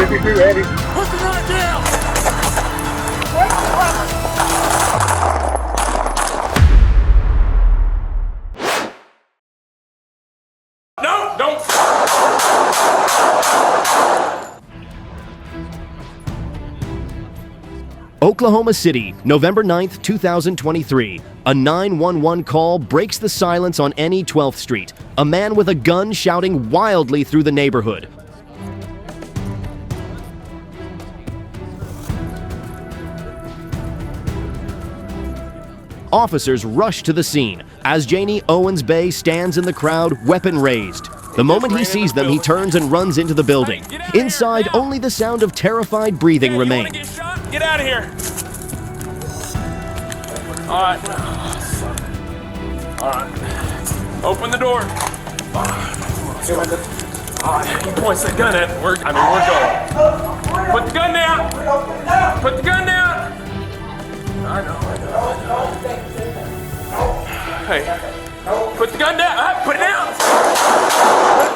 ready. Put the gun down! No, don't! Oklahoma City, November 9th, 2023. A 911 call breaks the silence on NE 12th Street. A man with a gun shouting wildly through the neighborhood. Officers rush to the scene as Janie Owens Bay stands in the crowd, weapon raised. The moment he sees them, he turns and runs into the building. Inside, only the sound of terrified breathing remains. Get shot? Get out of here. All right. All right. Open the door. All right. He points the gun at. We're going. Put the gun down. Put the gun down. I know. Hey. Put the gun down. Put it down.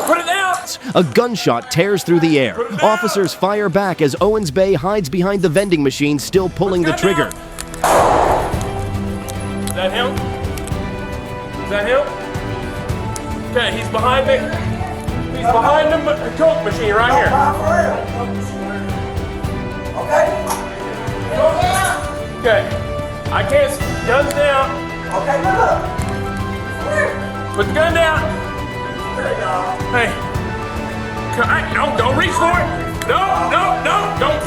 Put it down. A gunshot tears through the air. Officers fire back as Owens Bay hides behind the vending machine, still pulling the trigger. Is that him? Is that him? Okay, he's behind me. He's behind the Coke machine right here. Okay. I can't see. Guns down. Okay, look. Put the gun down. Hey. No, don't reach for it. No, don't.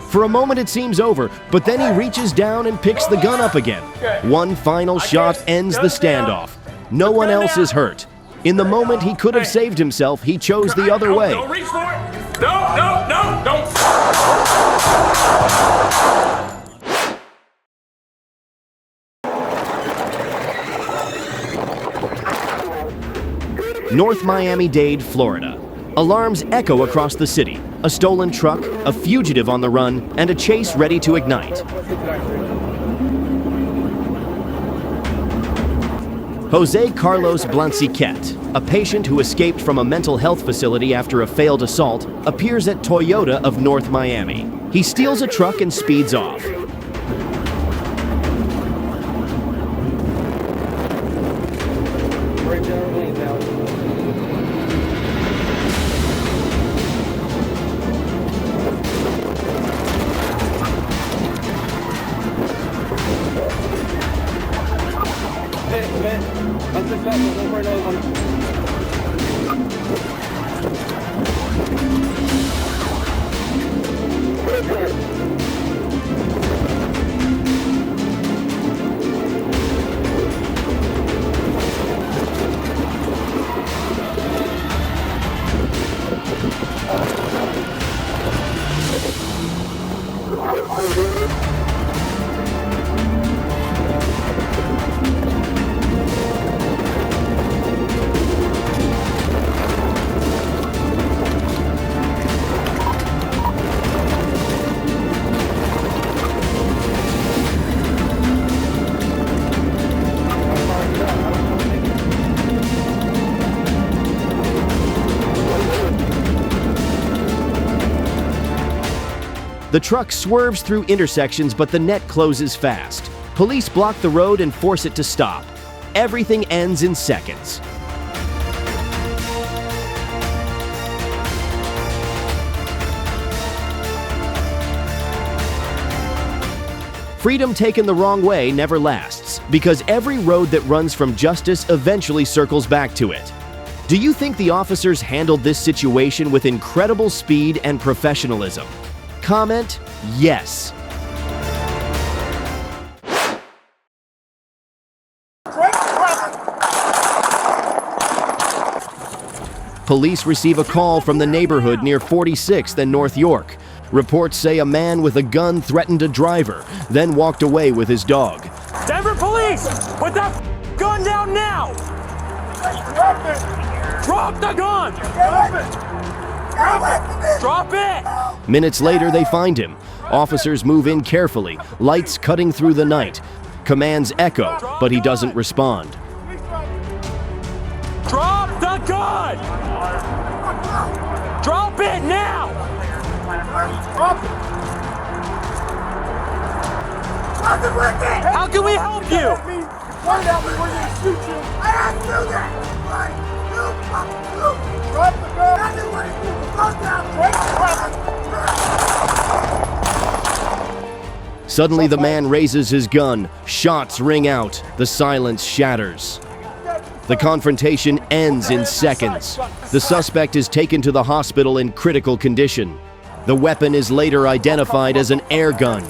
For a moment it seems over, but then he reaches down and picks the gun up again. One final shot ends the standoff. No one else is hurt. In the moment he could have saved himself, he chose the other way. Don't reach for it. No, don't. North Miami-Dade, Florida. Alarms echo across the city. A stolen truck, a fugitive on the run, and a chase ready to ignite. Jose Carlos Blanciquet, a patient who escaped from a mental health facility after a failed assault, appears at Toyota of North Miami. He steals a truck and speeds off. The truck swerves through intersections, but the net closes fast. Police block the road and force it to stop. Everything ends in seconds. Freedom taken the wrong way never lasts, because every road that runs from justice eventually circles back to it. Do you think the officers handled this situation with incredible speed and professionalism? Comment yes. Police receive a call from the neighborhood near 46th and North York. Reports say a man with a gun threatened a driver, then walked away with his dog. Denver police, put that gun down now! Drop it! Drop the gun! Drop it! Drop it! Minutes later, they find him. Officers move in carefully, lights cutting through the night. Commands echo, but he doesn't respond. Drop the gun! Drop it now! How can we help you? Find out we're going to shoot you. I have to do that. Drop the gun. Suddenly, the man raises his gun. Shots ring out. The silence shatters. The confrontation ends in seconds. The suspect is taken to the hospital in critical condition. The weapon is later identified as an air gun.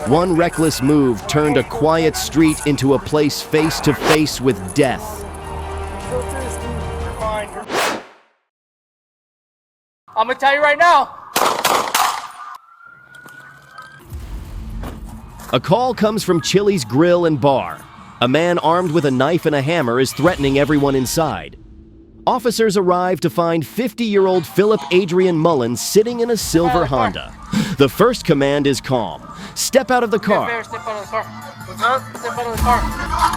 One reckless move turned a quiet street into a place face to face with death. I'm gonna tell you right now. A call comes from Chili's Grill and Bar. A man armed with a knife and a hammer is threatening everyone inside. Officers arrive to find 50-year-old Philip Adrian Mullen sitting in a silver Honda. The first command is calm. Step out of the car. Step out of the car. What's up? Step out of the car.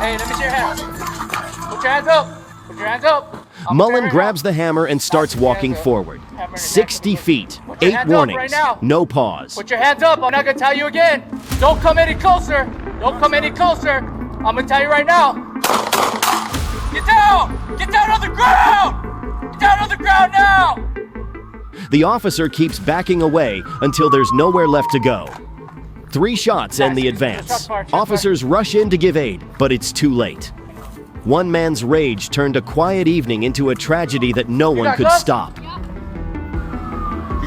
Hey, let me see your hands. Put your hands up. Put your hands up. Mullen grabs the hammer and starts walking forward. 60 feet, 8 warnings, no pause. Put your hands up. I'm not gonna tell you again. Don't come any closer. Don't come any closer. I'm gonna tell you right now. Get down! Get down on the ground! Get down on the ground now! The officer keeps backing away until there's nowhere left to go. 3 shots end the advance. Officers rush in to give aid, but it's too late. One man's rage turned a quiet evening into a tragedy that no one could stop. You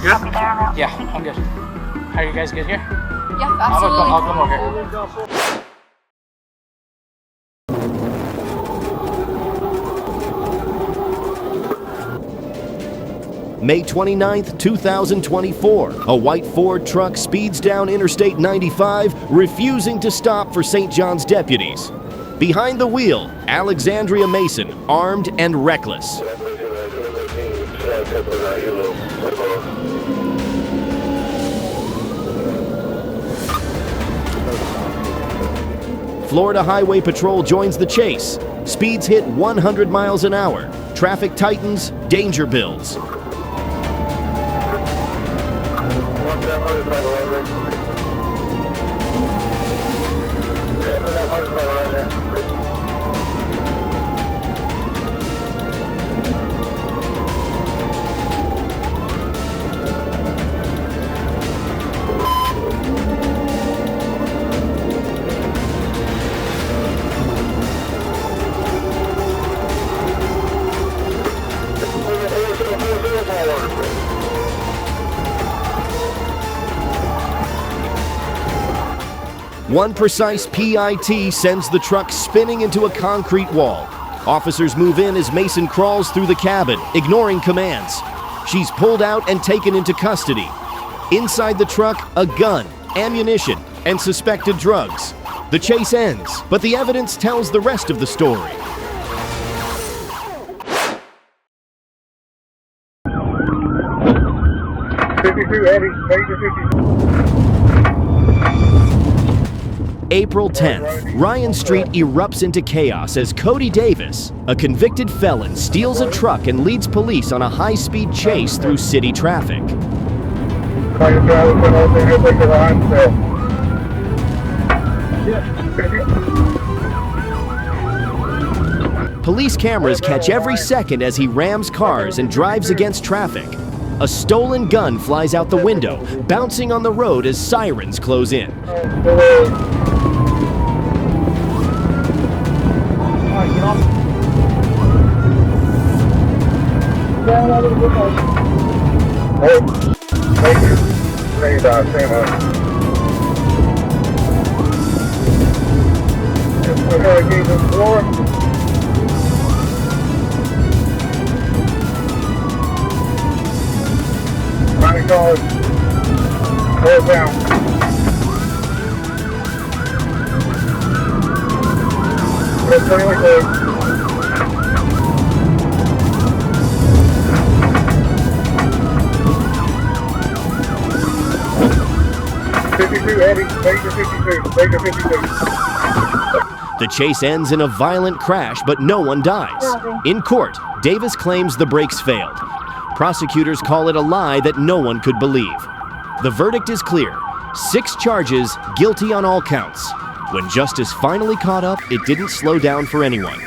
good? Yeah, I'm good. Are you guys good here? Yeah, absolutely. I'll come over here. May 29th, 2024, a white Ford truck speeds down Interstate 95, refusing to stop for St. John's deputies. Behind the wheel, Alexandria Mason, armed and reckless. Florida Highway Patrol joins the chase. Speeds hit 100 miles an hour. Traffic tightens, danger builds. One precise PIT sends the truck spinning into a concrete wall. Officers move in as Mason crawls through the cabin, ignoring commands. She's pulled out and taken into custody. Inside the truck, a gun, ammunition, and suspected drugs. The chase ends, but the evidence tells the rest of the story. April 10th, Ryan Street erupts into chaos as Cody Davis, a convicted felon, steals a truck and leads police on a high-speed chase through city traffic. Police cameras catch every second as he rams cars and drives against traffic. A stolen gun flies out the window, bouncing on the road as sirens close in. The chase ends in a violent crash, but no one dies. In court, Davis claims the brakes failed. Prosecutors call it a lie that no one could believe. The verdict is clear. 6 charges, guilty on all counts. When justice finally caught up, it didn't slow down for anyone.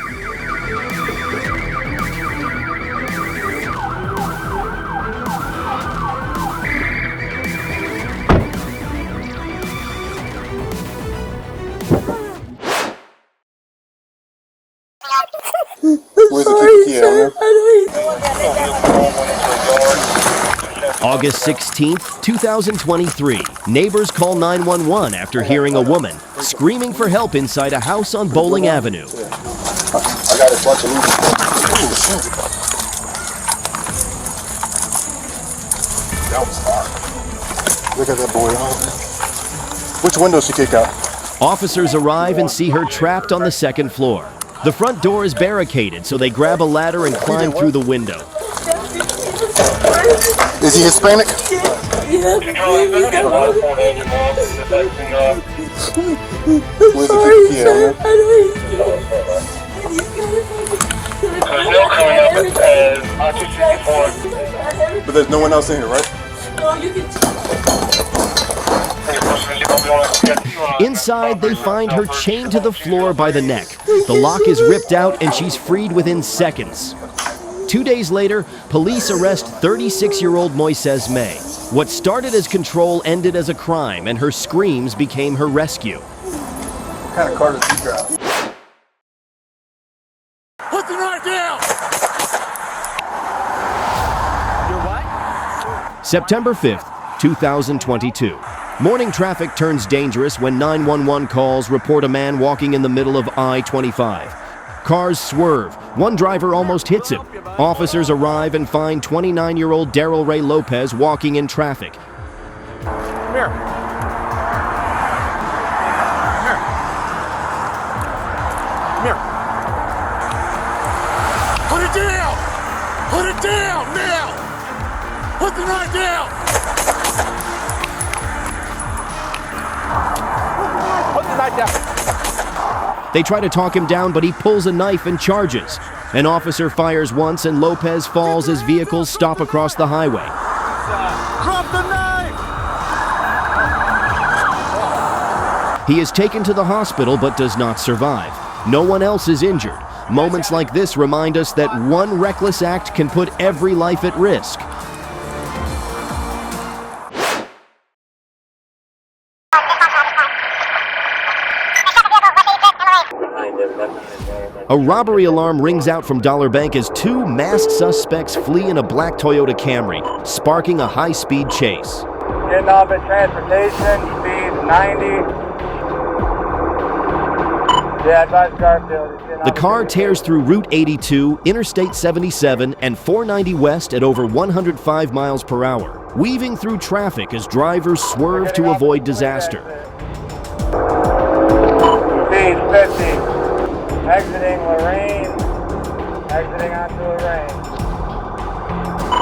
Where's the key? August 16th, 2023. Neighbors call 911 after hearing a woman screaming for help inside a house on Bowling Avenue. I got a bunch of loose. That was hard. Look at that boy. Which window she kick out? Officers arrive and see her trapped on the 2nd floor. The front door is barricaded, so they grab a ladder and climb through the window. Is he Hispanic? Where's the key? But there's no one else in here, right? Inside, they find her chained to the floor by the neck. The lock is ripped out and she's freed within seconds. 2 days later, police arrest 36-year-old Moises May. What started as control ended as a crime, and her screams became her rescue. What kind of car does he drive? Put the knife down! You're what? September 5th, 2022. Morning traffic turns dangerous when 911 calls report a man walking in the middle of I-25. Cars swerve. One driver almost hits him. Officers arrive and find 29-year-old Daryl Ray Lopez walking in traffic. Come here. Come here. Come here. Put it down! Put it down now! Put the knife down! Put the knife down! They try to talk him down, but he pulls a knife and charges. An officer fires once and Lopez falls as vehicles stop across the highway. Drop the knife! He is taken to the hospital but does not survive. No one else is injured. Moments like this remind us that one reckless act can put every life at risk. A robbery alarm rings out from Dollar Bank as 2 masked suspects flee in a black Toyota Camry, sparking a high-speed chase. Getting off at transportation, speed 90. Yeah, advise Garfield. The car tears through Route 82, Interstate 77, and 490 West at over 105 miles per hour, weaving through traffic as drivers swerve to avoid disaster. Speed 50. Exiting Lorraine. Exiting onto Lorraine.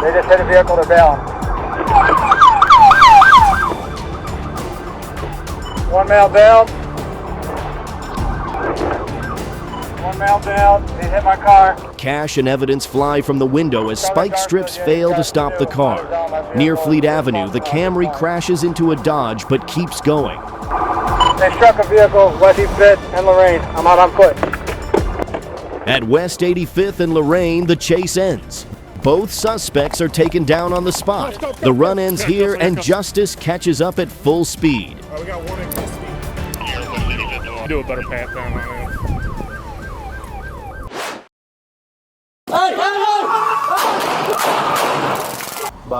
They just hit a vehicle to bail. One male bailed. One male bailed. He hit my car. Cash and evidence fly from the window as spike strips fail to stop the car. Near Fleet Avenue, the Camry crashes into a Dodge but keeps going. They struck a vehicle, West 85th and Lorraine. I'm out on foot. At West 85th and Lorraine, the chase ends. Both suspects are taken down on the spot. The run ends here and justice catches up at full speed. We got one in speed. Do a better pat down on it.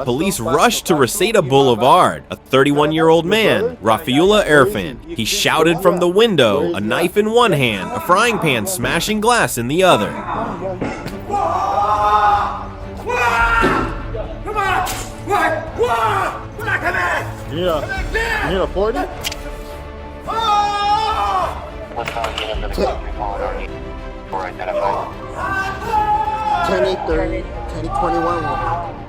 Police rushed to Reseda Boulevard. A 31-year-old man, Rafiullah Irfan. He shouted from the window, a knife in one hand, a frying pan smashing glass in the other. Come on! What? Come in! Yeah. You need a 40? 10-8-30, 10-21.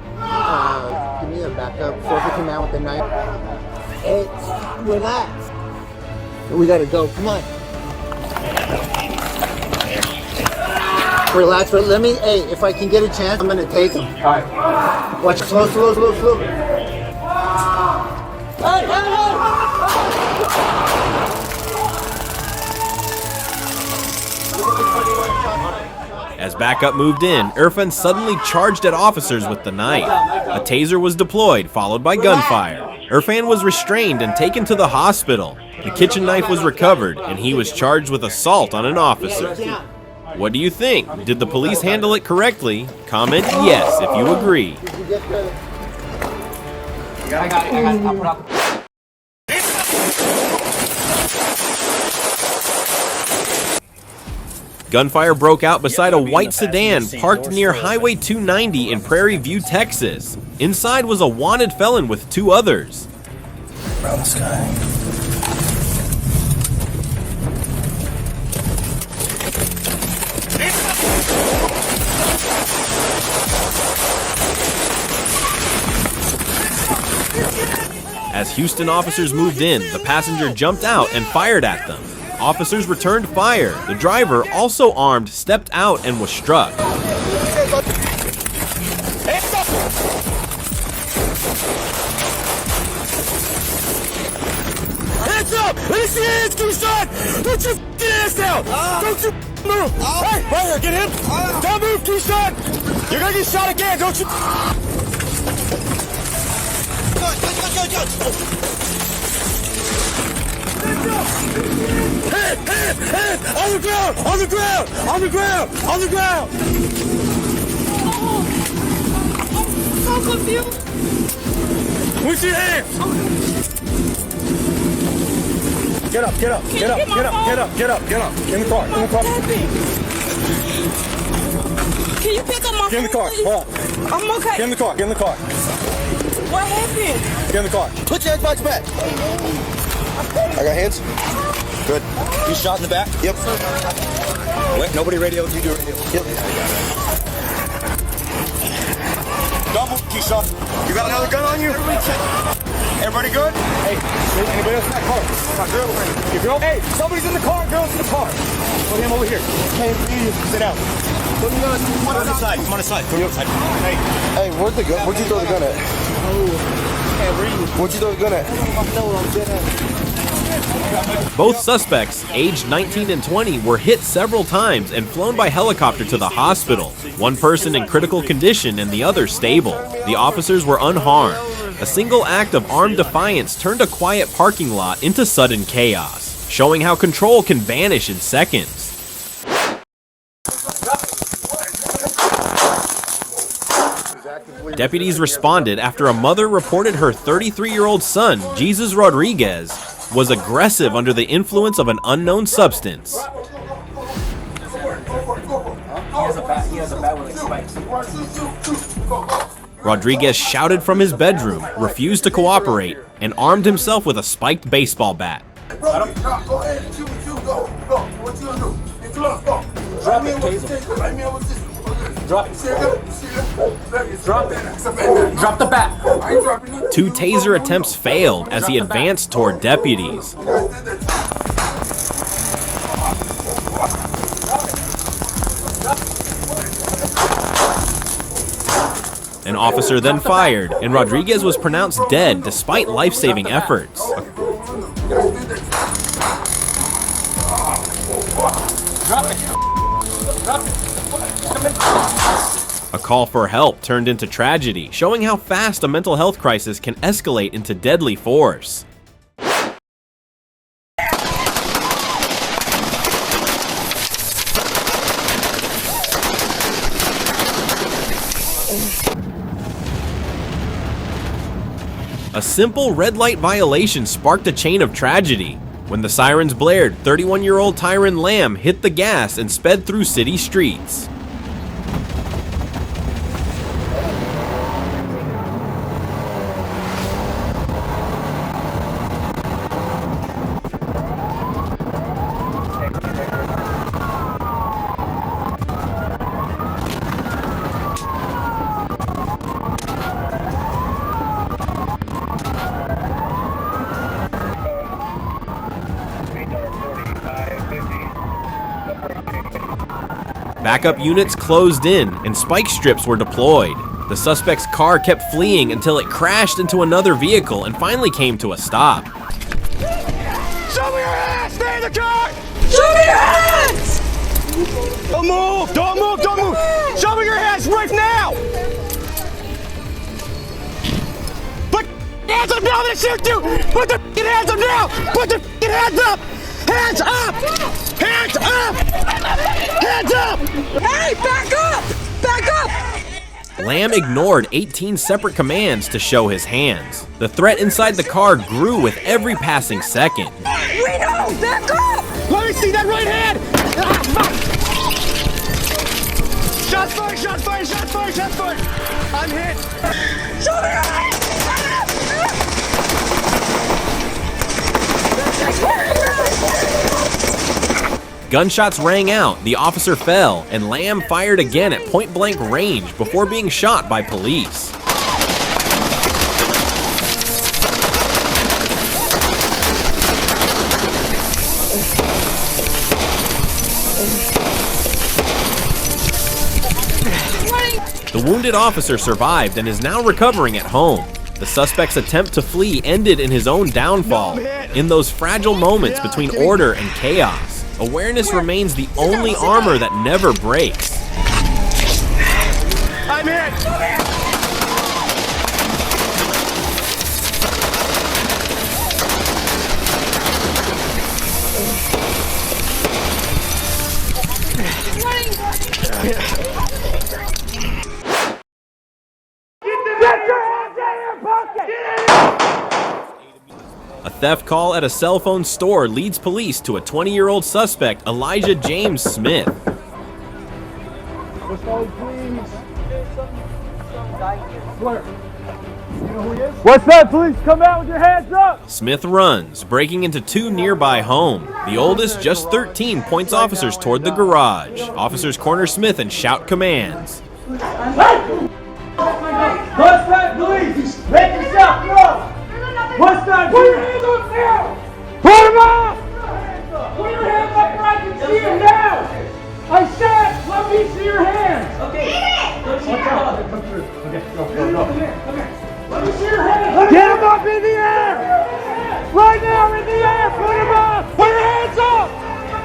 Give me a backup. Sophie came out with the knife. It's relax. We gotta go. Come on. Relax, but let me, hey, if I can get a chance, I'm gonna take him. Alright. Watch, slow. Hey! As backup moved in, Irfan suddenly charged at officers with the knife. A taser was deployed, followed by gunfire. Irfan was restrained and taken to the hospital. The kitchen knife was recovered, and he was charged with assault on an officer. What do you think? Did the police handle it correctly? Comment yes if you agree. I got it. I'll put out. Gunfire broke out beside a white sedan parked near Highway 290 in Prairie View, Texas. Inside was a wanted felon with 2 others. Around the sky. As Houston officers moved in, the passenger jumped out and fired at them. Officers returned fire. The driver, also armed, stepped out and was struck. Hands up! Let me see your hands, Keyshawn! Put your ass down! Don't you move! Hey, right here, get him! Don't move, Keyshawn! You're gonna get shot again, don't you? Hand! On the ground! On the ground! On the ground! On the ground! I'm so confused. Where's your hands? Get up! In the car. Can you pick up my phone? Get in the car. Please? Hold on. I'm okay. Get in the car. What happened? Get in the car. Put your Xbox back. I got hands. Good. You shot in the back? Yep. Wait, nobody radioed. You do radio. Yep. Double, Keyshawn. You got another gun on you? Everybody good? Hey, anybody else in that car? My girl, your girl? Hey, somebody's in the car. Girl's in the car. Put him over here. Can't see you. Sit out. Come on the side. Hey, where'd you throw the gun at? Where'd you throw the gun at? Both suspects, aged 19 and 20, were hit several times and flown by helicopter to the hospital. One person in critical condition and the other stable. The officers were unharmed. A single act of armed defiance turned a quiet parking lot into sudden chaos, showing how control can vanish in seconds. Deputies responded after a mother reported her 33-year-old son, Jesus Rodriguez, was aggressive under the influence of an unknown substance. He has a bat with spikes. Rodriguez shouted from his bedroom, refused to cooperate, and armed himself with a spiked baseball bat. Go ahead. Shoot. Go. What you gonna do? Get your left, go. Drop it, taser. Drop it. Drop the bat. I ain't dropping it. 2 taser attempts failed as he advanced toward deputies. An officer then fired, and Rodriguez was pronounced dead despite life-saving efforts. A call for help turned into tragedy, showing how fast a mental health crisis can escalate into deadly force. A simple red light violation sparked a chain of tragedy. When the sirens blared, 31-year-old Tyron Lamb hit the gas and sped through city streets. Backup units closed in, and spike strips were deployed. The suspect's car kept fleeing until it crashed into another vehicle and finally came to a stop. Show me your hands! Stay in the car! Show me your hands! Don't move! Don't move! Don't move! Show me your hands right now! Put your hands up now! I'm gonna shoot you! Put the hands up now! Put the hands up! Hands up! Hands up! Hands up! Hey, back up! Back up! Lamb ignored 18 separate commands to show his hands. The threat inside the car grew with every passing second. We know! Back up! Let me see that right hand! Shots fired! Shots fired! Shots fired! Shots fired! I'm hit! Show me your hands! Gunshots rang out, the officer fell, and Lamb fired again at point-blank range before being shot by police. The wounded officer survived and is now recovering at home. The suspect's attempt to flee ended in his own downfall. In those fragile moments between order and chaos, awareness remains the only armor that never breaks. I'm hit! '" A theft call at a cell phone store leads police to a 20-year-old suspect, Elijah James Smith. What's that, police? Come out with your hands up! Smith runs, breaking into two nearby homes. The oldest, just 13, points officers toward the garage. Officers corner Smith and shout commands. What's that, police? Make yourself known! What's that? Put your hands up now! Put them up! Put your hands up where I can see them now! I said, let me see your hands! Okay. Watch out. Come through. Okay, go. Come here. Let me see your hands! Get them up in the air! Right now, in the air! Put them up! Put your hands up!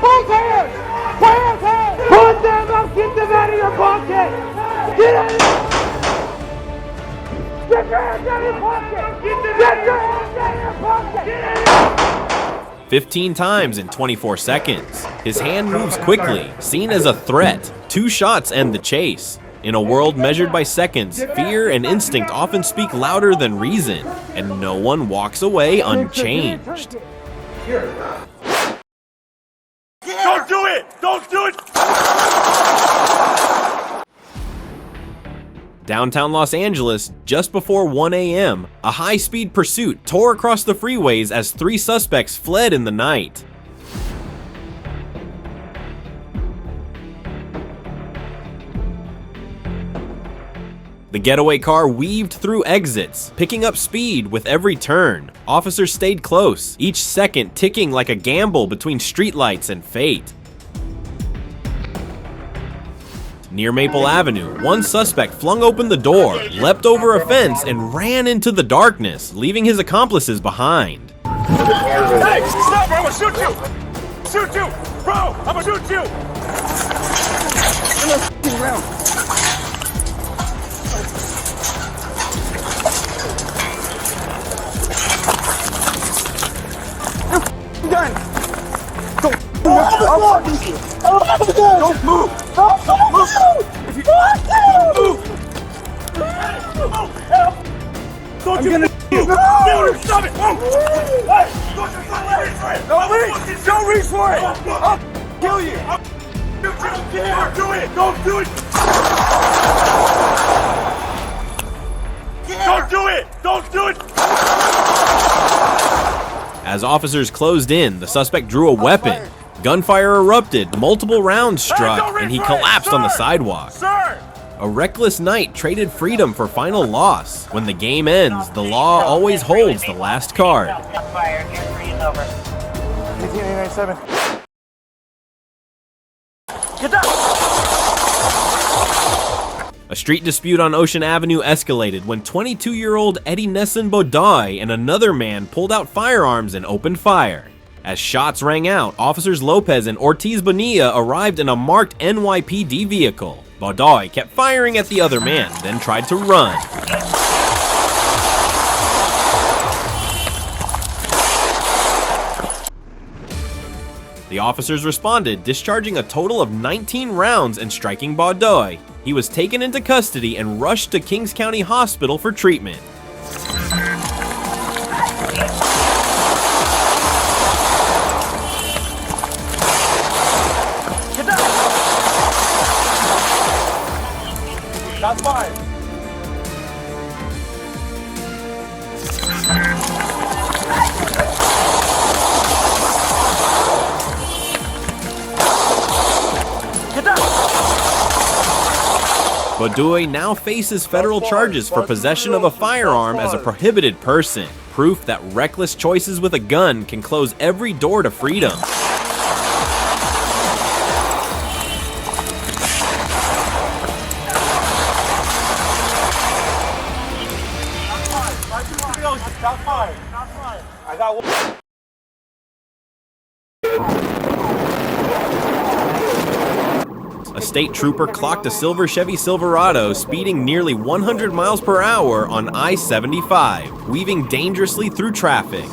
Both hands! Both hands! Put them up! Get them out of your pocket! Get out of your... Get your hands out of your pocket! Get your hands out of your pocket! 15 times in 24 seconds. His hand moves quickly, seen as a threat. 2 shots end the chase. In a world measured by seconds, fear and instinct often speak louder than reason, and no one walks away unchanged. Don't do it! Don't do it! Downtown Los Angeles, just before 1 a.m., a high-speed pursuit tore across the freeways as 3 suspects fled in the night. The getaway car weaved through exits, picking up speed with every turn. Officers stayed close, each second ticking like a gamble between streetlights and fate. Near Maple Avenue, one suspect flung open the door, leapt over a fence, and ran into the darkness, leaving his accomplices behind. Hey, stop! I'm gonna shoot you! Shoot you! Bro, I'm gonna shoot you! Gun! Don't move! Don't move! If you move! Don't you gonna stop it! Move! Hey! Don't reach for it! I'll kill you! Don't do it! Don't do it! Don't do it! Don't do it! As officers closed in, the suspect drew a weapon. Gunfire erupted, multiple rounds struck, and he collapsed on the sidewalk. Sir! A reckless night traded freedom for final loss. When the game ends, the law always holds the last card. Fire, here 3 is over. 1897. Get down! A street dispute on Ocean Avenue escalated when 22-year-old Eddie Nesson Bodoy and another man pulled out firearms and opened fire. As shots rang out, officers Lopez and Ortiz Bonilla arrived in a marked NYPD vehicle. Bodoy kept firing at the other man, then tried to run. The officers responded, discharging a total of 19 rounds and striking Bodoy. He was taken into custody and rushed to Kings County Hospital for treatment. Shots fired. Bodoy now faces federal charges for possession of a firearm as a prohibited person, proof that reckless choices with a gun can close every door to freedom. I got one. A state trooper clocked a silver Chevy Silverado speeding nearly 100 miles per hour on I-75, weaving dangerously through traffic.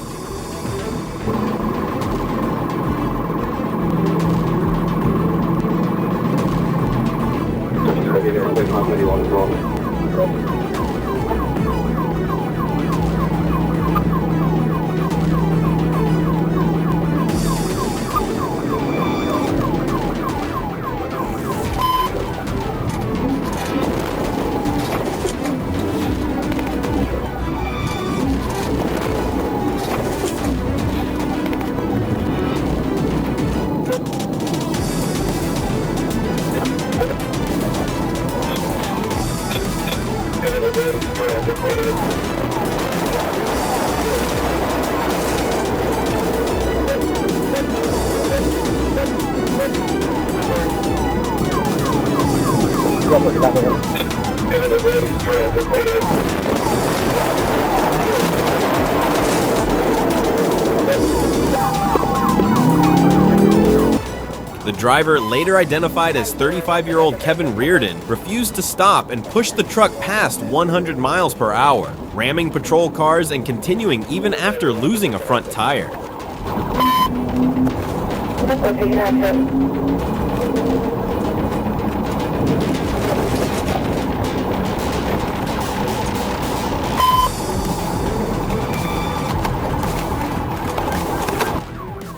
The driver, later identified as 35-year-old Kevin Reardon, refused to stop and pushed the truck past 100 miles per hour, ramming patrol cars and continuing even after losing a front tire.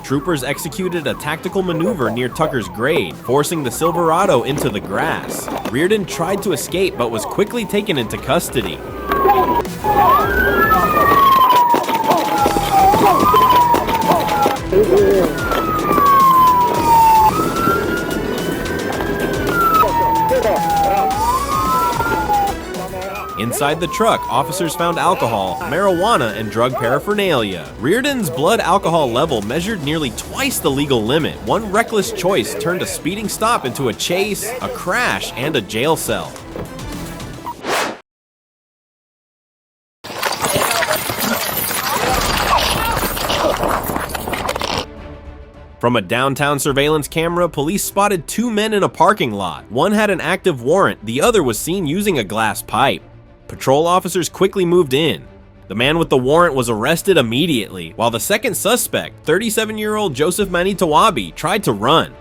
Troopers executed a tactical maneuver near Tucker's grade, forcing the Silverado into the grass. Reardon tried to escape but was quickly taken into custody. Inside the truck, officers found alcohol, marijuana, and drug paraphernalia. Reardon's blood alcohol level measured nearly twice the legal limit. One reckless choice turned a speeding stop into a chase, a crash, and a jail cell. From a downtown surveillance camera, police spotted two men in a parking lot. One had an active warrant, the other was seen using a glass pipe. Patrol officers quickly moved in. The man with the warrant was arrested immediately, while the second suspect, 37-year-old Joseph Manitawabi, tried to run.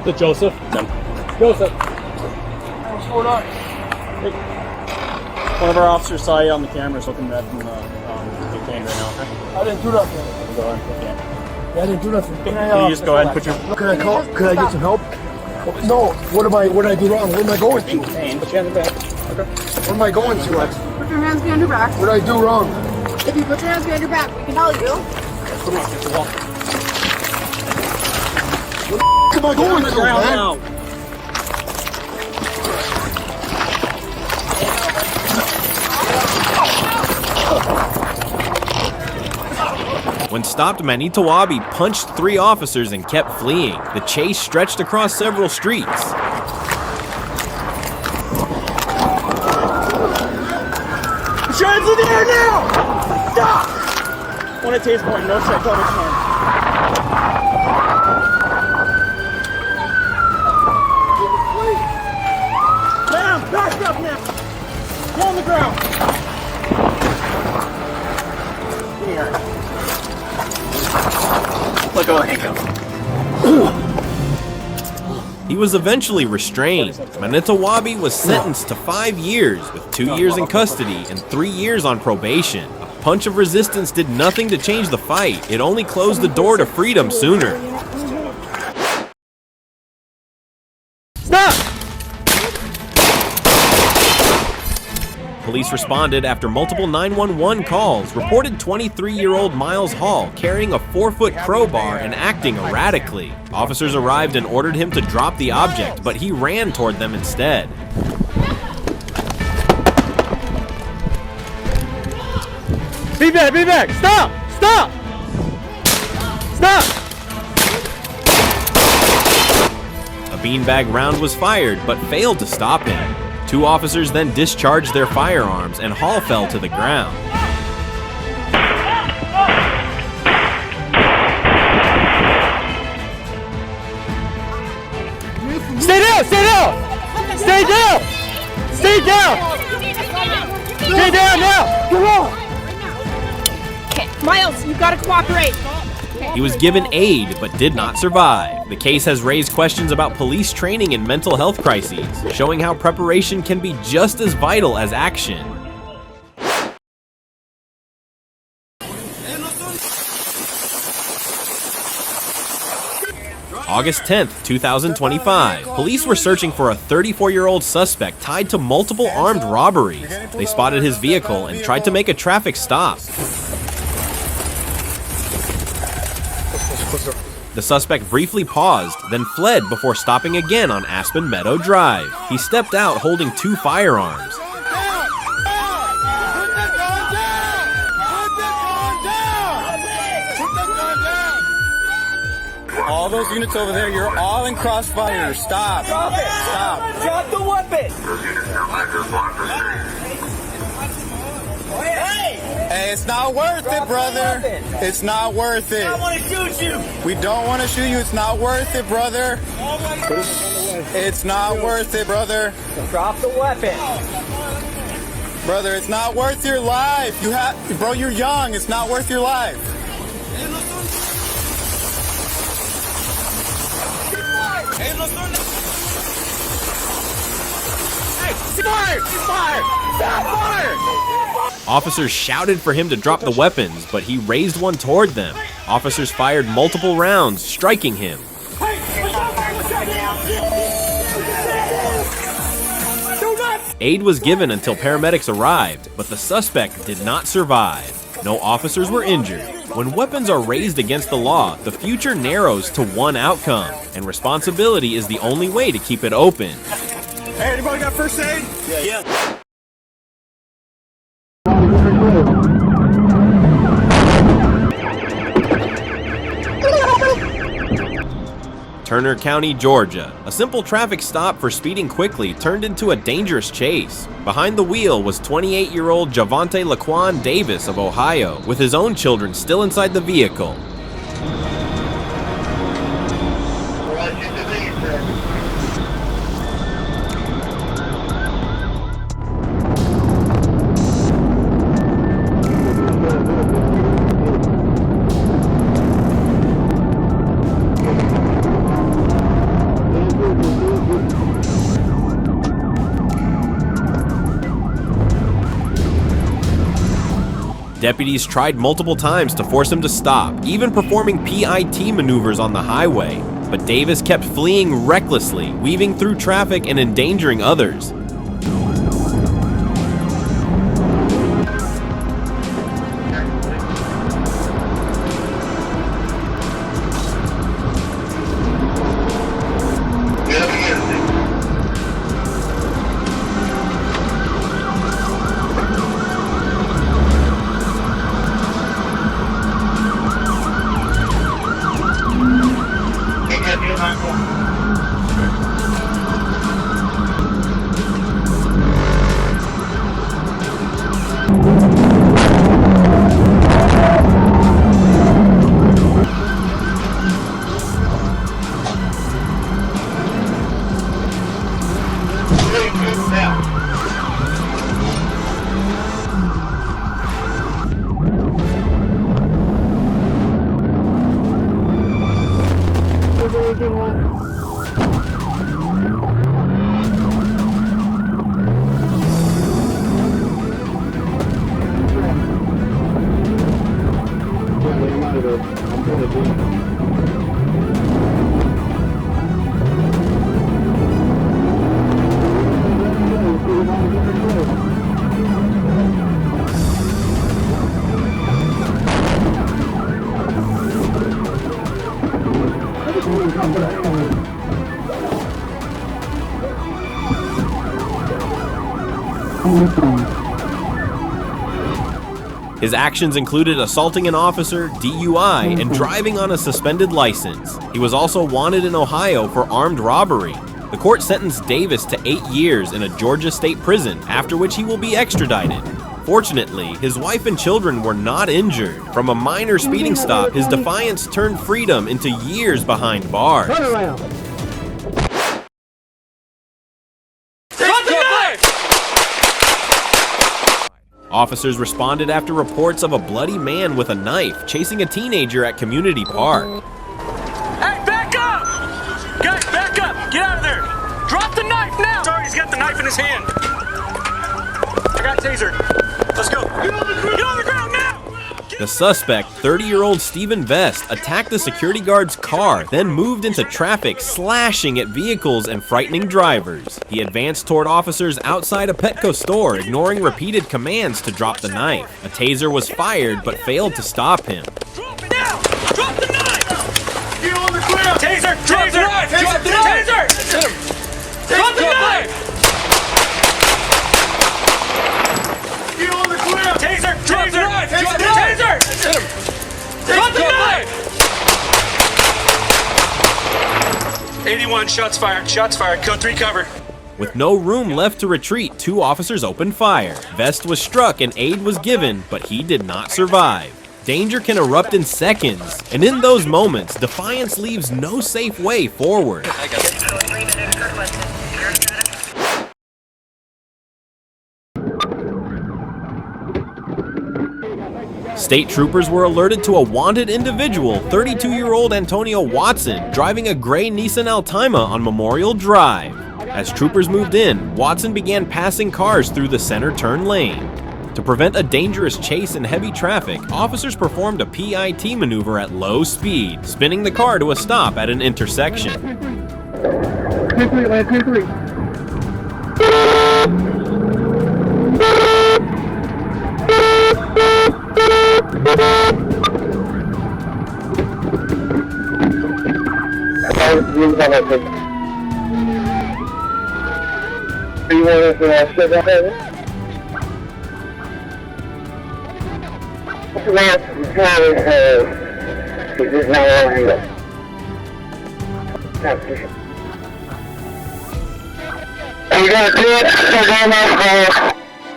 The Joseph? Joseph. What's going on? Hey. One of our officers saw you on the cameras looking at from the detained right now, okay? I didn't do nothing. Go ahead. Yeah. I didn't do nothing. Can you just go ahead and put your... Could I get some help? No. What did I do wrong? What am I going to? Detained, put you on the back. Okay. What am I going to? Put your hands behind your back. What did I do wrong? If you put your hands behind your back, we can tell you. Come on, get the wall. What am I going to, man? Now. When stopped, Manitowoc punched 3 officers and kept fleeing. The chase stretched across several streets. Put your hands in the air now! Stop! One at taste point, no strike, cover hand. Ma'am, back up now! Get on the ground! Here. Let go of the handcuff. He was eventually restrained. Manitowoc was sentenced to 5 years, with 2 years in custody and 3 years on probation. A punch of resistance did nothing to change the fight. It only closed the door to freedom sooner. Stop! Police responded after multiple 911 calls, reported 23-year-old Miles Hall carrying a 4-foot crowbar and acting erratically. Officers arrived and ordered him to drop the object, but he ran toward them instead. Be back, stop! Stop! Stop! A beanbag round was fired, but failed to stop him. 2 officers then discharged their firearms, and Hall fell to the ground. Stay down! Stay down! Stay down! Stay down! Stay down now! Come on! Okay, Miles, you gotta cooperate. He was given aid, but did not survive. The case has raised questions about police training in mental health crises, showing how preparation can be just as vital as action. August 10th, 2025. Police were searching for a 34-year-old suspect tied to multiple armed robberies. They spotted his vehicle and tried to make a traffic stop. The suspect briefly paused, then fled before stopping again on Aspen Meadow Drive. He stepped out holding 2 firearms. All those units over there, you're all in crossfire. Stop. Drop it. Stop. Drop the weapon. Hey, it's not worth it, brother. It's not worth it. I want to shoot you. We don't want to shoot you. It's not worth it, brother. It's not worth it, brother. Drop the weapon. Brother, it's not worth your life. Bro, you're young. It's not worth your life. Officers shouted for him to drop the weapons, but he raised one toward them. Officers fired multiple rounds, striking him. Aid was given until paramedics arrived, but the suspect did not survive. No officers were injured. When weapons are raised against the law, the future narrows to one outcome, and responsibility is the only way to keep it open. Hey, anybody got first aid? Yeah. Turner County, Georgia. A simple traffic stop for speeding quickly turned into a dangerous chase. Behind the wheel was 28-year-old Javante Laquan Davis of Ohio, with his own children still inside the vehicle. Deputies tried multiple times to force him to stop, even performing PIT maneuvers on the highway. But Davis kept fleeing recklessly, weaving through traffic and endangering others. His actions included assaulting an officer, DUI, and driving on a suspended license. He was also wanted in Ohio for armed robbery. The court sentenced Davis to 8 years in a Georgia state prison, after which he will be extradited. Fortunately, his wife and children were not injured. From a minor speeding stop, his defiance turned freedom into years behind bars. Turn around. Officers responded after reports of a bloody man with a knife chasing a teenager at Community Park. Hey, back up! Guys, back up! Get out of there! Drop the knife now! Sorry, he's got the knife in his hand. I got taser. Let's go. Get on the ground now! The suspect, 30-year-old Stephen Vest, attacked the security guard's car, then moved into traffic, slashing at vehicles and frightening drivers. He advanced toward officers outside a Petco store, ignoring repeated commands to drop the knife. A taser was fired, but failed to stop him. Drop it now! Drop the knife! Get on the ground! Taser! Taser! Drop the knife! Taser! Drop the knife! Get on the ground! Taser! Taser! Drop the taser! Drop the knife! 81, shots fired. Shots fired. Code 3 cover. With no room left to retreat, 2 officers opened fire. Vest was struck and aid was given, but he did not survive. Danger can erupt in seconds, and in those moments, defiance leaves no safe way forward. State troopers were alerted to a wanted individual, 32-year-old Antonio Watson, driving a gray Nissan Altima on Memorial Drive. As troopers moved in, Watson began passing cars through the center turn lane. To prevent a dangerous chase in heavy traffic, officers performed a PIT maneuver at low speed, spinning the car to a stop at an intersection. 10-3.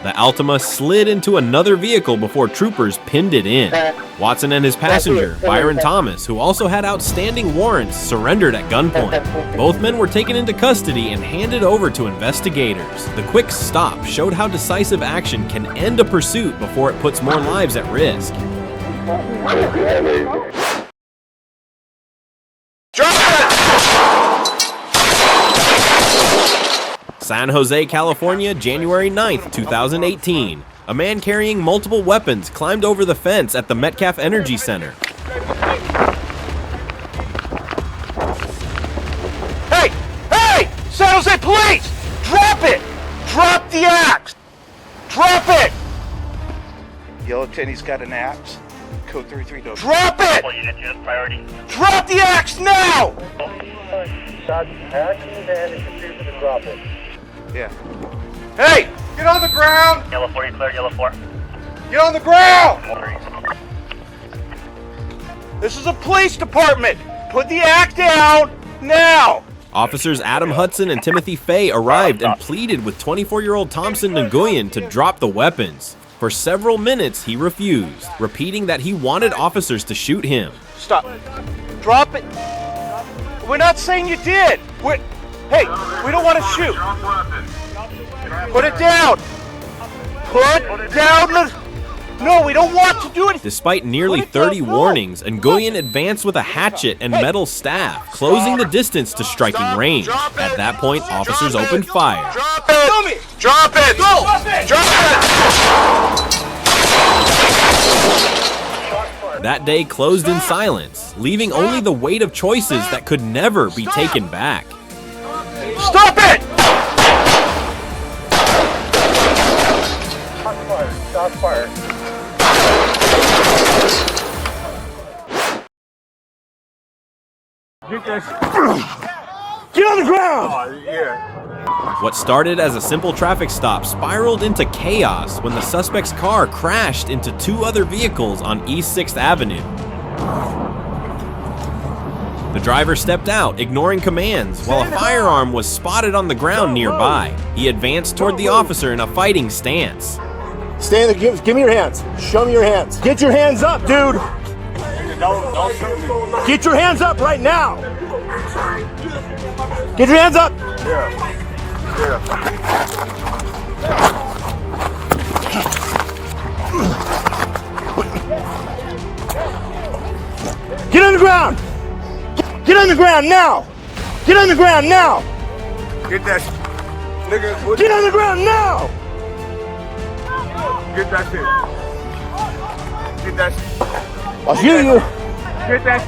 The Altima slid into another vehicle before troopers pinned it in. Watson and his passenger, Byron Thomas, who also had outstanding warrants, surrendered at gunpoint. Both men were taken into custody and handed over to investigators. The quick stop showed how decisive action can end a pursuit before it puts more lives at risk. San Jose, California, January 9th, 2018. A man carrying multiple weapons climbed over the fence at the Metcalf Energy Center. Hey! Hey! San Jose Police! Drop it! Drop the axe! Drop it! Yellow Tenny's got an axe. Code 33 don't. Drop it! Priority. Drop the axe now! Shots action and it's to drop it. Yeah. Hey! Get on the ground! Yellow 4, you clear, yellow 4. Get on the ground! This is a police department! Put the axe down now! Officers Adam Hudson and Timothy Fay arrived and pleaded with 24-year-old Thompson Nguyen to drop the weapons. For several minutes, he refused, repeating that he wanted officers to shoot him. Stop. Drop it. We're not saying you did. Hey, we don't want to shoot. Put it down. Put down the... No, we don't want to Despite nearly 30 warnings, Nguyen advanced with a hatchet and metal staff, closing the distance to striking range. At that point, officers opened fire. Drop it! Drop it! Drop it! That day closed in silence, leaving only the weight of choices that could never be taken back. Stop it! Stop fire. Get on the ground! What started as a simple traffic stop spiraled into chaos when the suspect's car crashed into two other vehicles on East 6th Avenue. The driver stepped out, ignoring commands, while a firearm was spotted on the ground nearby. He advanced toward the officer in a fighting stance. Stand there. Give me your hands. Show me your hands. Get your hands up, dude. Get your hands up right now. Get your hands up. Get on the ground. Get on the ground now. Get on the ground now. Get that nigga. Get on the ground now. Get that shit. Get that shit. I'll shoot you. Get that.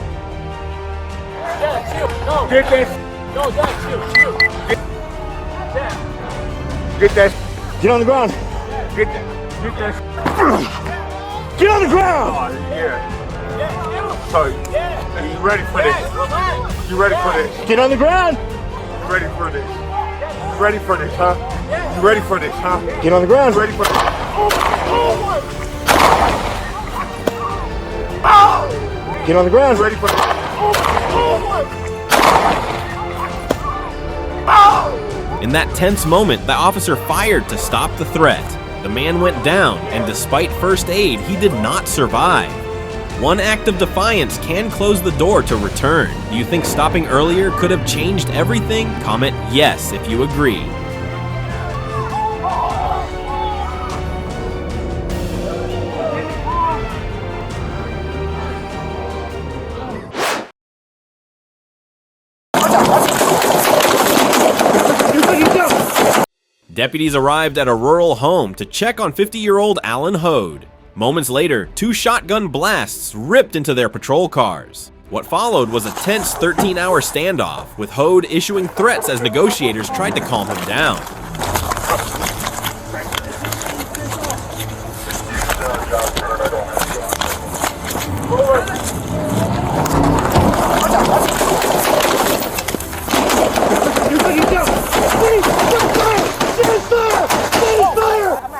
Get that. Get that. Get on the ground. Get that. Get that. Get on the ground. So, you ready for this? You ready for this? Get on the ground. You ready for this? You ready for this, huh? You ready for this, huh? Get on the ground. You ready for this? Get on the ground. You ready for this? In that tense moment, the officer fired to stop the threat. The man went down, and despite first aid, he did not survive. One act of defiance can close the door to return. Do you think stopping earlier could have changed everything? Comment yes if you agree. Deputies arrived at a rural home to check on 50-year-old Alan Hode. Moments later, two shotgun blasts ripped into their patrol cars. What followed was a tense 13-hour standoff, with Hode issuing threats as negotiators tried to calm him down.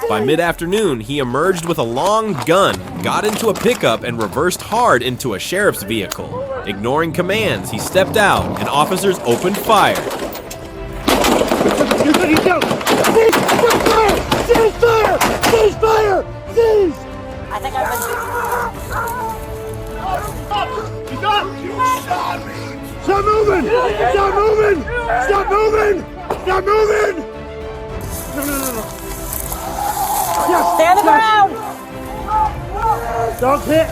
By mid-afternoon, he emerged with a long gun, got into a pickup, and reversed hard into a sheriff's vehicle. Ignoring commands, he stepped out, and officers opened fire. Seize fire! Seize! I think I've been... Stop moving! Stop moving! Stop moving! Stop moving! No. Stay on the ground! Dogs hit!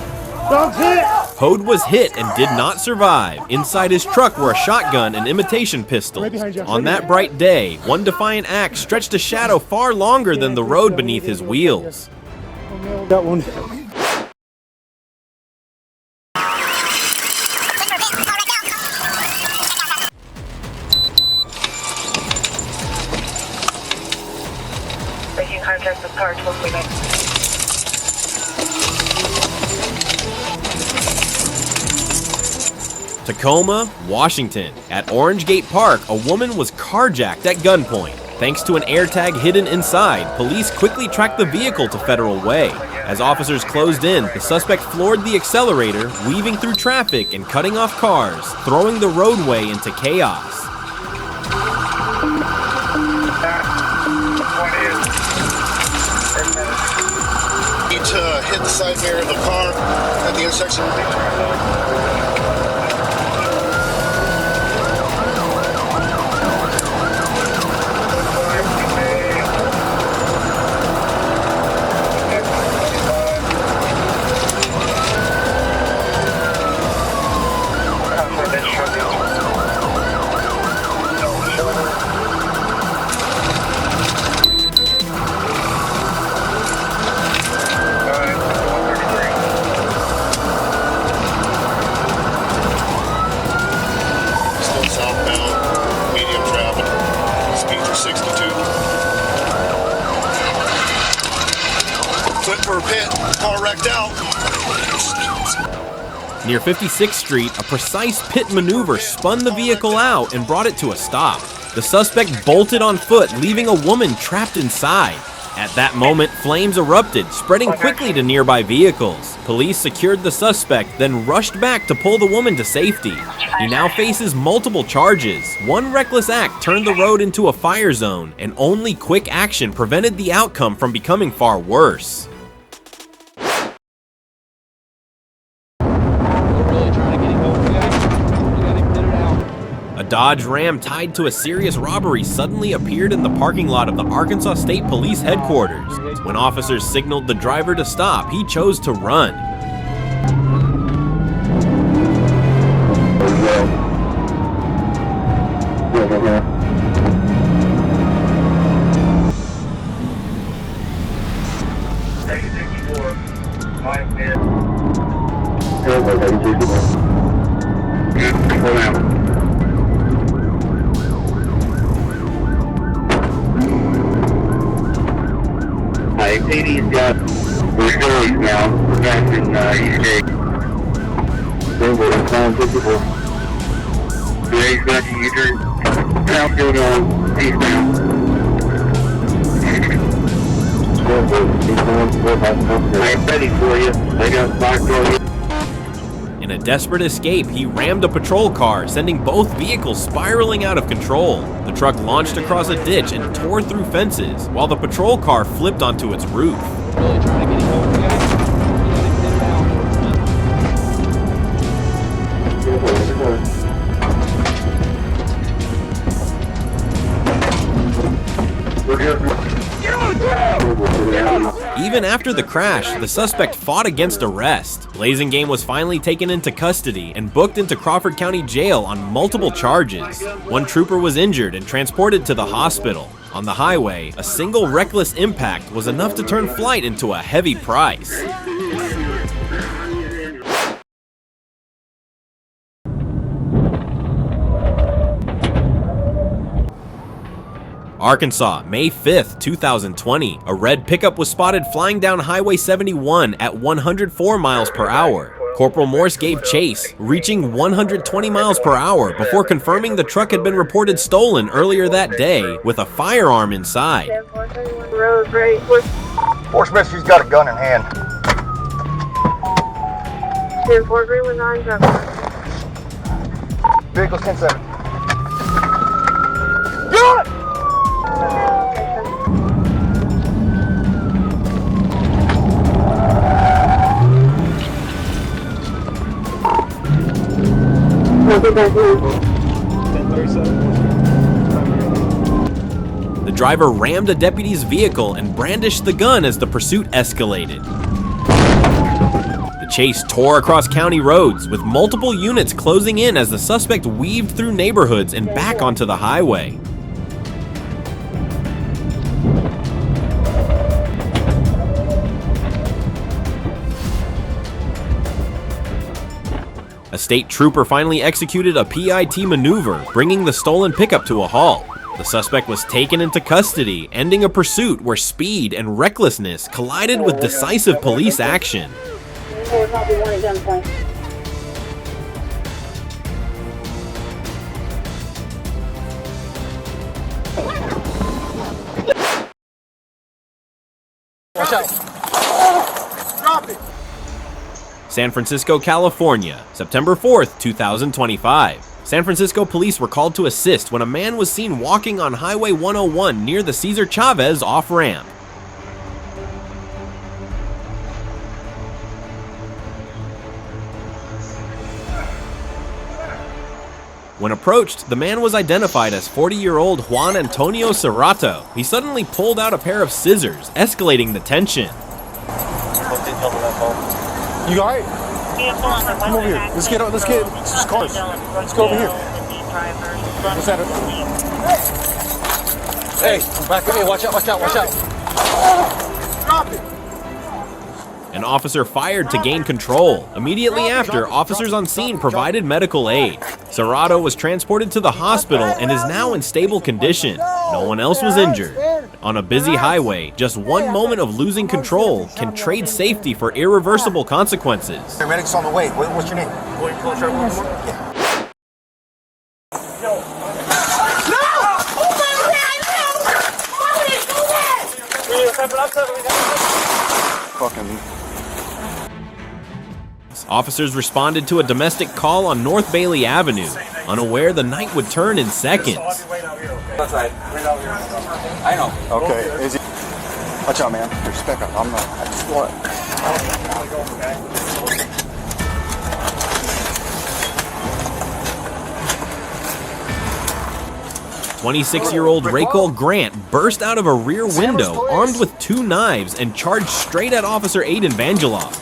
Dogs hit! Hode was hit and did not survive. Inside his truck were a shotgun and imitation pistols. On that bright day, one defiant act stretched a shadow far longer than the road beneath his wheels. That one. Making contact with car 1239. Tacoma, Washington. At Orange Gate Park, a woman was carjacked at gunpoint. Thanks to an AirTag hidden inside, police quickly tracked the vehicle to Federal Way. As officers closed in, the suspect floored the accelerator, weaving through traffic and cutting off cars, throwing the roadway into chaos. Need to hit the side mirror of the car at the intersection. 62. Flip for a pit. Car wrecked out. Near 56th Street, a precise pit maneuver spun the vehicle out and brought it to a stop. The suspect bolted on foot, leaving a woman trapped inside. At that moment, flames erupted, spreading quickly to nearby vehicles. Police secured the suspect, then rushed back to pull the woman to safety. He now faces multiple charges. One reckless act turned the road into a fire zone, and only quick action prevented the outcome from becoming far worse. A Dodge Ram tied to a serious robbery suddenly appeared in the parking lot of the Arkansas State Police headquarters. When officers signaled the driver to stop, he chose to run. AD's got reserves now. We're back in Eastgate. We're on 54. Today's got the U-turn. Now going on eastbound. I'm ready for you. They got 5 for you. In a desperate escape, he rammed a patrol car, sending both vehicles spiraling out of control. The truck launched across a ditch and tore through fences, while the patrol car flipped onto its roof. Even after the crash, the suspect fought against arrest. Blazingame was finally taken into custody and booked into Crawford County Jail on multiple charges. One trooper was injured and transported to the hospital. On the highway, a single reckless impact was enough to turn flight into a heavy price. Arkansas, May 5th, 2020. A red pickup was spotted flying down Highway 71 at 104 miles per hour. Corporal Morse gave chase, reaching 120 miles per hour before confirming the truck had been reported stolen earlier that day with a firearm inside. Horse Rescue's got a gun in hand. 10-4 Green was on drug. Vehicle's 10-7. Get on it! The driver rammed a deputy's vehicle and brandished the gun as the pursuit escalated. The chase tore across county roads, with multiple units closing in as the suspect weaved through neighborhoods and back onto the highway. A state trooper finally executed a PIT maneuver, bringing the stolen pickup to a halt. The suspect was taken into custody, ending a pursuit where speed and recklessness collided with decisive police action. Watch out. Drop it. San Francisco, California, September 4th, 2025. San Francisco police were called to assist when a man was seen walking on Highway 101 near the Cesar Chavez off-ramp. When approached, the man was identified as 40-year-old Juan Antonio Serrato. He suddenly pulled out a pair of scissors, escalating the tension. You alright? Come over here. Let's get cars. Let's go over here. What's that? Hey, back up here. Watch out. Drop it. An officer fired to gain control. Immediately after, officers on scene provided medical aid. Serrato was transported to the hospital and is now in stable condition. No one else was injured. On a busy highway, just one moment of losing control can trade safety for irreversible consequences. Hey, medic's on the way. What's your name? Yeah. Officers responded to a domestic call on North Bailey Avenue, unaware the night would turn in seconds. I know. Okay, is he? Watch out, man. Respect up. I'm not. What? 26-year-old Raycole Grant burst out of a rear window armed with 2 knives and charged straight at Officer Aiden Vangeloff.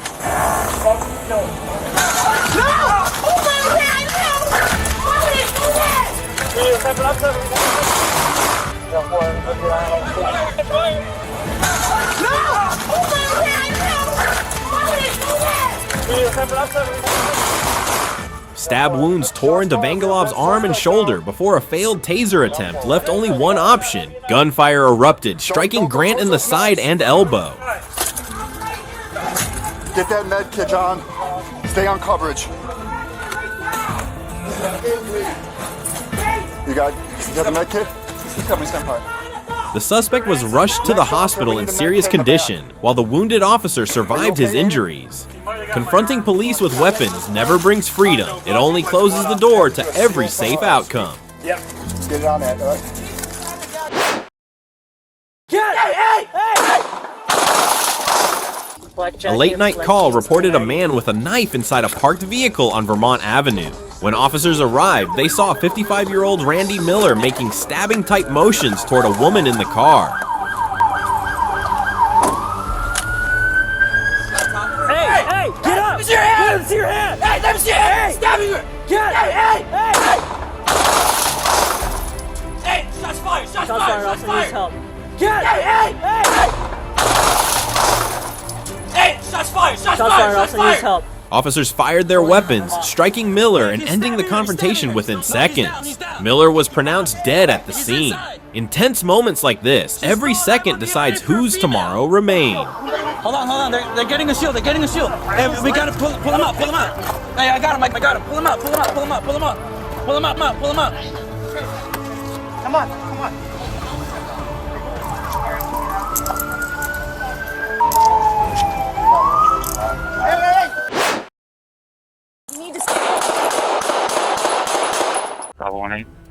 Stab wounds tore into Vangeloff's arm and shoulder before a failed taser attempt left only one option. Gunfire erupted, striking Grant in the side and elbow. Get that med kit, John. Stay on coverage. You got the med kit? Come, stand by. The suspect was rushed to the hospital in serious condition, while the wounded officer survived his injuries. Confronting police with weapons never brings freedom. It only closes the door to every safe outcome. Yep. Get it on that, all right? A late-night call reported a man with a knife inside a parked vehicle on Vermont Avenue. When officers arrived, they saw 55-year-old Randy Miller making stabbing-type motions toward a woman in the car. Hey, get up! Let me see your hand! Let me see your hand! Hey, let me see your hand! Stabbing her! Get it! Hey, shots fired! Shots fired! Shots fired! Help. Get it! Hey, shots fired! Shots fired! Shots fired! Help. Officers fired their weapons, striking Miller and ending the confrontation within seconds. Miller was pronounced dead at the scene. In tense moments like this, every second decides whose tomorrow remain. Hold on, they're getting a shield, Hey, we gotta pull him up, Hey, I got him, pull him up. Come on.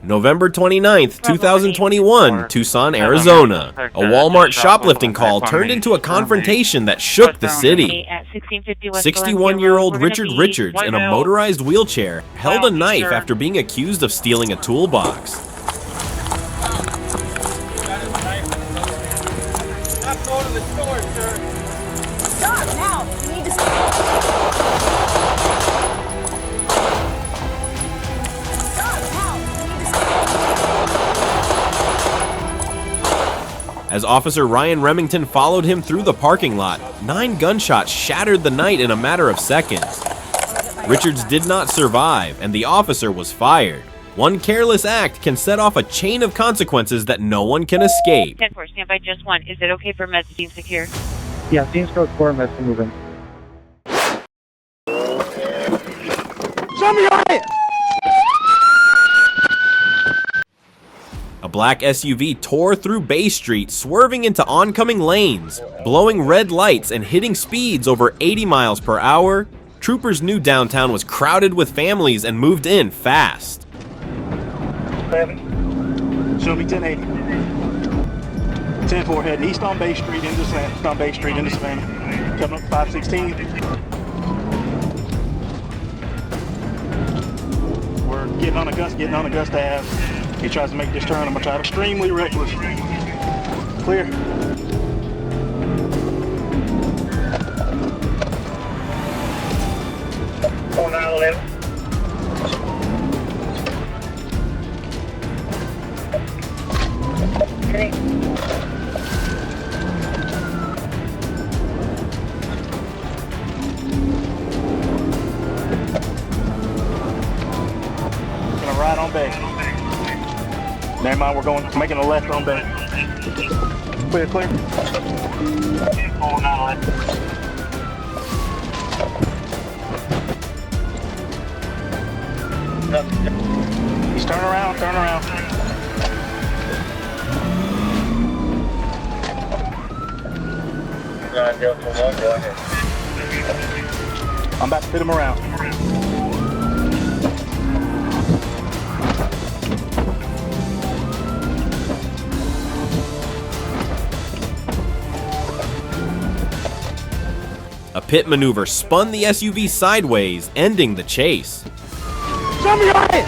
November 29th, 2021, Tucson, Arizona. A Walmart shoplifting call turned into a confrontation that shook the city. 61-year-old Richard Richards in a motorized wheelchair held a knife after being accused of stealing a toolbox. As Officer Ryan Remington followed him through the parking lot, 9 gunshots shattered the night in a matter of seconds. Richards did not survive, and the officer was fired. One careless act can set off a chain of consequences that no one can escape. 10-4, stand by just 1. Is it okay for meds to be secure? Yeah, Dean's Code 4, meds to move in. Show me your hand! A black SUV tore through Bay Street, swerving into oncoming lanes, blowing red lights and hitting speeds over 80 miles per hour. Troopers knew downtown was crowded with families and moved in fast. Show me 1080. 10-4 heading east on Bay Street into Savannah. Coming up 516. We're getting on Augusta Ave. He tries to make this turn. I'm gonna try to extremely reckless. Clear. On 911. Never mind, we're making a left on back. Clear, clear. He's turning around, turn around. I'm about to fit him around. A pit maneuver spun the SUV sideways, ending the chase. Show me your hand!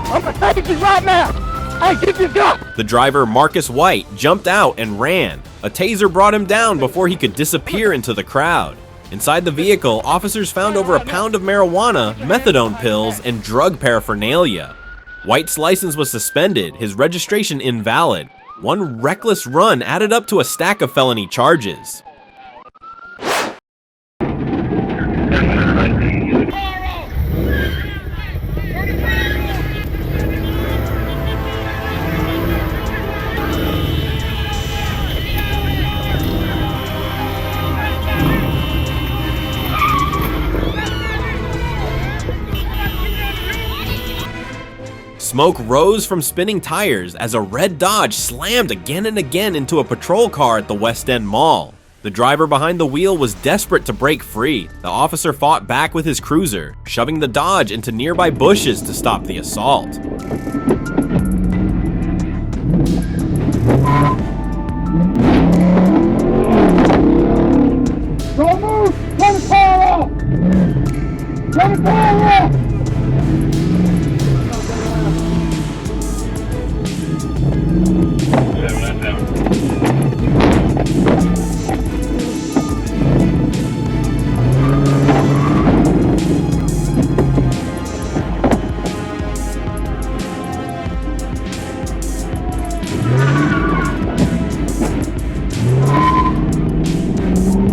I'm gonna take you right now! Hey, get your gun! The driver, Marcus White, jumped out and ran. A taser brought him down before he could disappear into the crowd. Inside the vehicle, officers found over a pound of marijuana, methadone pills, and drug paraphernalia. White's license was suspended, his registration invalid. One reckless run added up to a stack of felony charges. Smoke rose from spinning tires as a red Dodge slammed again and again into a patrol car at the West End Mall. The driver behind the wheel was desperate to break free. The officer fought back with his cruiser, shoving the Dodge into nearby bushes to stop the assault. Don't move! Turn the car off! Turn the car off!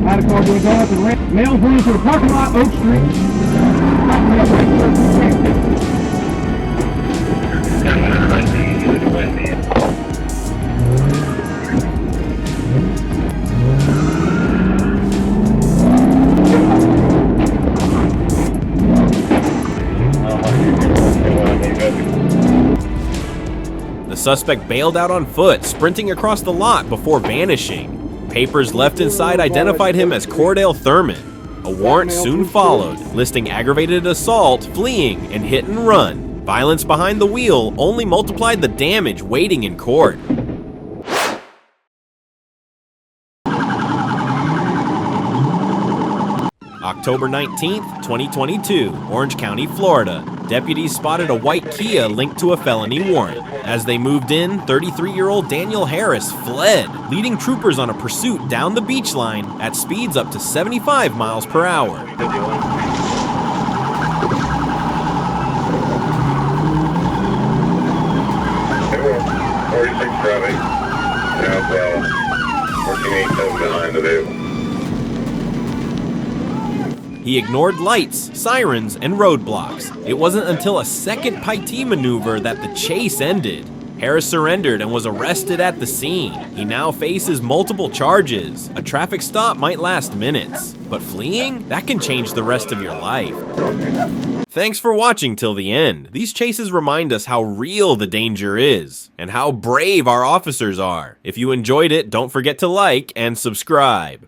Had a car goes off and mails running to the parking lot, Oak Street. The suspect bailed out on foot, sprinting across the lot before vanishing. Papers left inside identified him as Cordell Thurman. A warrant soon followed, listing aggravated assault, fleeing, and hit and run. Violence behind the wheel only multiplied the damage waiting in court. October 19th, 2022, Orange County, Florida. Deputies spotted a white Kia linked to a felony warrant. As they moved in, 33-year-old Daniel Harris fled, leading troopers on a pursuit down the beach line at speeds up to 75 miles per hour. 46 traffic. Now, 1487 behind the vehicle. He ignored lights, sirens, and roadblocks. It wasn't until a second Paitee maneuver that the chase ended. Harris surrendered and was arrested at the scene. He now faces multiple charges. A traffic stop might last minutes, but fleeing? That can change the rest of your life. Thanks for watching till the end. These chases remind us how real the danger is, and how brave our officers are. If you enjoyed it, don't forget to like and subscribe.